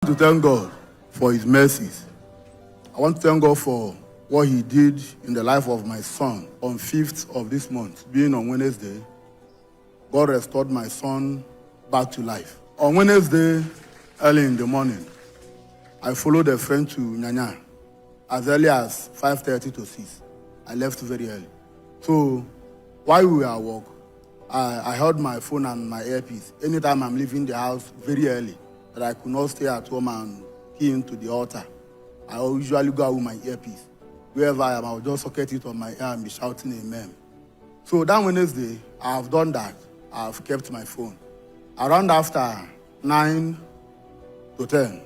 To thank God for his mercies. I want to thank God for what he did in the life of my son on 5th of this month, being on Wednesday. God restored my son back to life. On Wednesday, early in the morning, I followed a friend to Nyanya as early as 5:30 to 6. I left very early. So while we were at work, I held my phone and my earpiece. Anytime I'm leaving the house very early, that I could not stay at home and key into the altar, I usually go out with my earpiece. Wherever I am, I'll just socket it on my ear and be shouting amen. So that Wednesday, I have done that. I have kept my phone. Around after 9 to 10,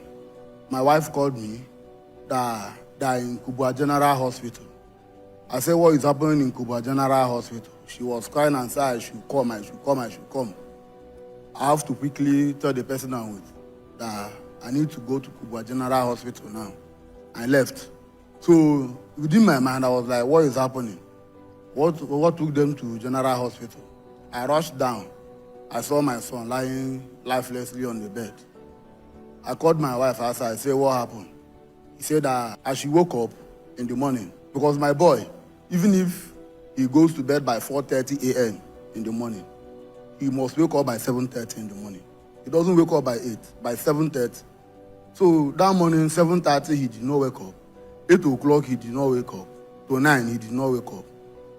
my wife called me that in Kubwa General Hospital. I said, what is happening in Kubwa General Hospital? She was crying and said, I should come. I have to quickly tell the person I'm with that I need to go to Kubwa General Hospital now. I left. So within my mind, I was like, what is happening? What took them to General Hospital? I rushed down. I saw my son lying lifelessly on the bed. I called my wife outside. I said, what happened? He said that as she woke up in the morning, because my boy, even if he goes to bed by 4:30 a.m. in the morning, he must wake up by 7:30 in the morning. He doesn't wake up by 8, by 7:30. So that morning, 7:30, he did not wake up. 8 o'clock, he did not wake up. To 9, he did not wake up.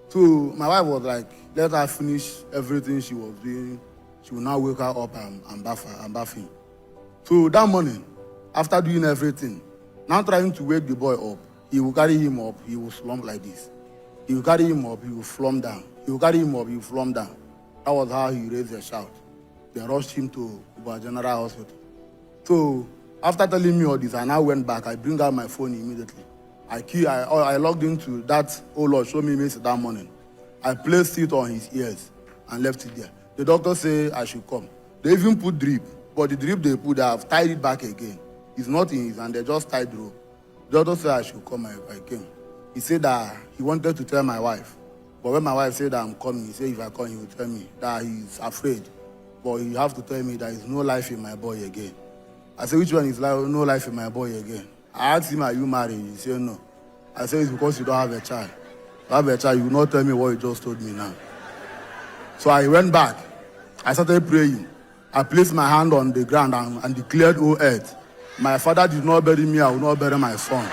So my wife was like, let her finish everything she was doing. She will now wake her up and bath him. So that morning, after doing everything, now trying to wake the boy up, he will carry him up, he will slump like this. He will carry him up, he will flump down. He will carry him up, he will flump down. That was how he raised a shout. They rushed him to Kubwa General Hospital. So after telling me all this, I now went back. I bring out my phone immediately. I logged into that, oh Lord, show me message that morning. I placed it on his ears and left it there. The doctor said I should come. They even put drip, but the drip they put, they have tied it back again. It's not in his hand, they just tied the rope. The doctor said I should come, I came. He said that he wanted to tell my wife. But when my wife said that I'm coming, he said if I come, he will tell me that he's afraid. But you have to tell me there is no life in my boy again. I said, which one is no life in my boy again? I asked him, are you married? He said, no. I said, it's because you don't have a child. If you have a child, you will not tell me what you just told me now. So I went back. I started praying. I placed my hand on the ground and declared, O earth, my father did not bury me, I will not bury my son.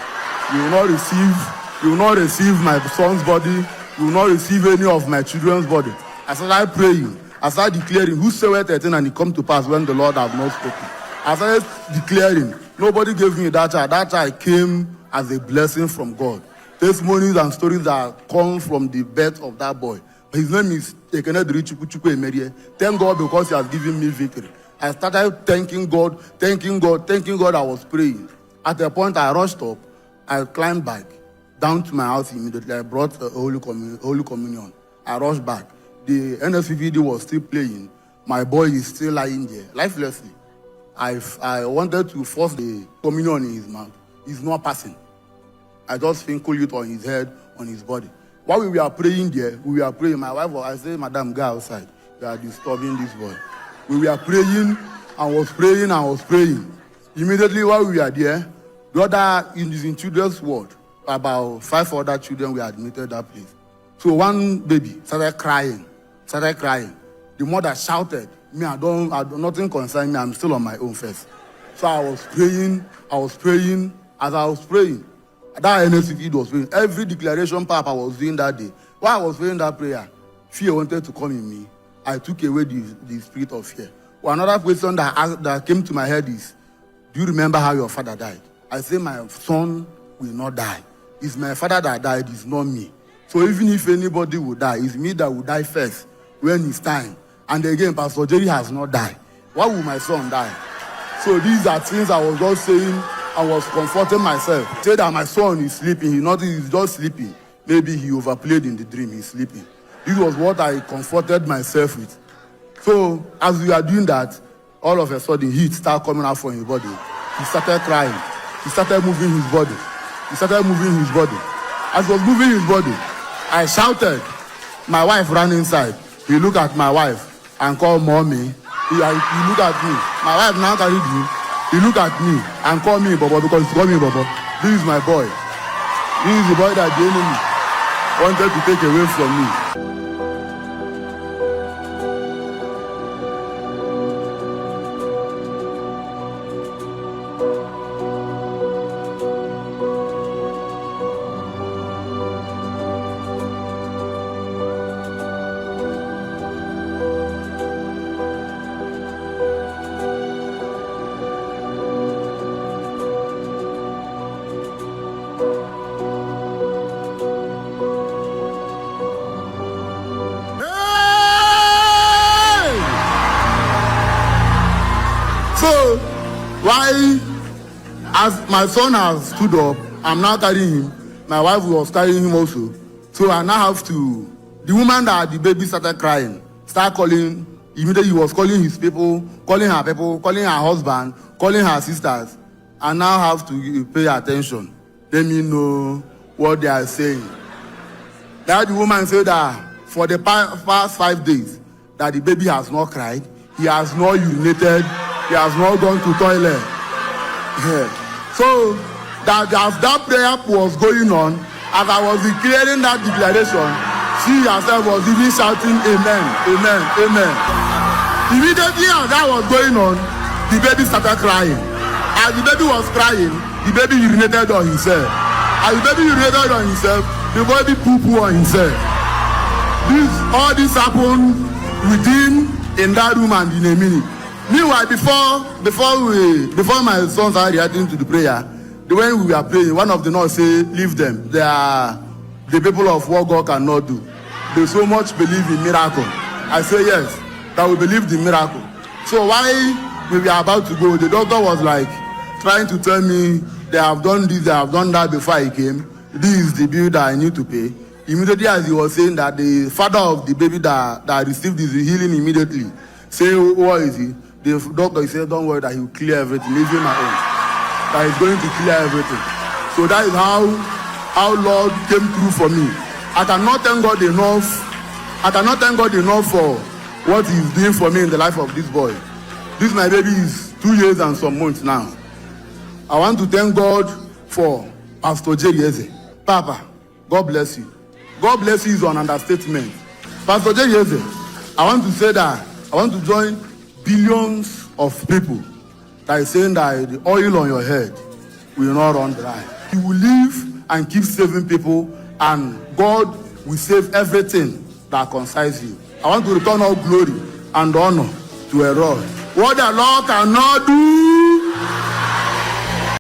You will not receive my son's body. You will not receive any of my children's body. I started praying. I started declaring, whosoever 13 and it come to pass when the Lord have not spoken. I started declaring, nobody gave me that child. That child came as a blessing from God. Testimonies and stories that come from the birth of that boy. His name is Ekenedri Chukwuchukwu Emerie. Thank God because he has given me victory. I started thanking God. I was praying. At a point, I rushed up. I climbed back down to my house immediately. I brought a Holy Communion. I rushed back. The NSPPD was still playing. My boy is still lying there, lifelessly. I wanted to force the communion in his mouth. It's not passing. I just sprinkled it on his head, on his body. While we were praying there, my wife, I said, Madam, go outside. You are disturbing this boy. We were praying, and was praying. Immediately while we were there, the other, in children's ward, about 5 other children were admitted that place. So one baby started crying. The mother shouted, nothing concerned me, I'm still on my own first. So I was praying. As I was praying, that NSPPD was praying. Every declaration Papa was doing that day. While I was praying that prayer, fear wanted to come in me. I took away the spirit of fear. Well, another question that came to my head is, do you remember how your father died? I said, my son will not die. It's my father that died, it's not me. So even if anybody will die, it's me that will die first when it's time. And again, Pastor Jerry has not died. Why will my son die? So these are things I was just saying. I was comforting myself. Say that my son is sleeping. He's just sleeping. Maybe he overplayed in the dream. He's sleeping. This was what I comforted myself with. So as we are doing that, all of a sudden heat started coming out from his body. He started crying. He started moving his body. As he was moving his body, I shouted. My wife ran inside. He looked at my wife and called mommy. He looked at me. My wife now carried him. He looked at me and called me Bobo because he called me Bobo. This is my boy. This is the boy that the enemy wanted to take away from me. So, why, as my son has stood up, I'm now carrying him. My wife was carrying him also. So I now have to, the woman that the baby started crying, start calling, immediately he was calling his people, calling her husband, calling her sisters. I now have to pay attention. Let me know what they are saying. That the woman said that for the past 5 days, that the baby has not cried, he has not urinated, he has not gone to toilet. Yeah. So that as that prayer was going on, as I was declaring that declaration, she herself was even shouting amen, amen, amen. Immediately as that was going on, the baby started crying. As the baby was crying, the baby urinated on himself. As the baby urinated on himself, the baby poo-poo on himself. All this happened in that room and in a minute. Meanwhile, before my sons started reacting to the prayer, when we were praying, one of the nurses said, "Leave them. They are the people of what God cannot do. They so much believe in miracle." I say yes, that we believe in miracle. So while we were about to go, the doctor was like trying to tell me they have done this, they have done that before I came. This is the bill that I need to pay. Immediately as he was saying that, the father of the baby that received his healing immediately say, "What is he?" The doctor said, "Don't worry, that he will clear everything, leave him at home. That he's going to clear everything." So that is how Lord came through for me. I cannot thank God enough. I cannot thank God enough for what He's doing for me in the life of this boy. This my baby is 2 years and some months now. I want to thank God for Pastor Jerry Eze. Papa, God bless you. God bless you is an understatement. Pastor Jerry Eze, I want to say that I want to join billions of people that is saying that the oil on your head will not run dry. You will live and keep saving people, and God will save everything that concerns you. I want to return all glory and honor to a Lord. What the Lord cannot do,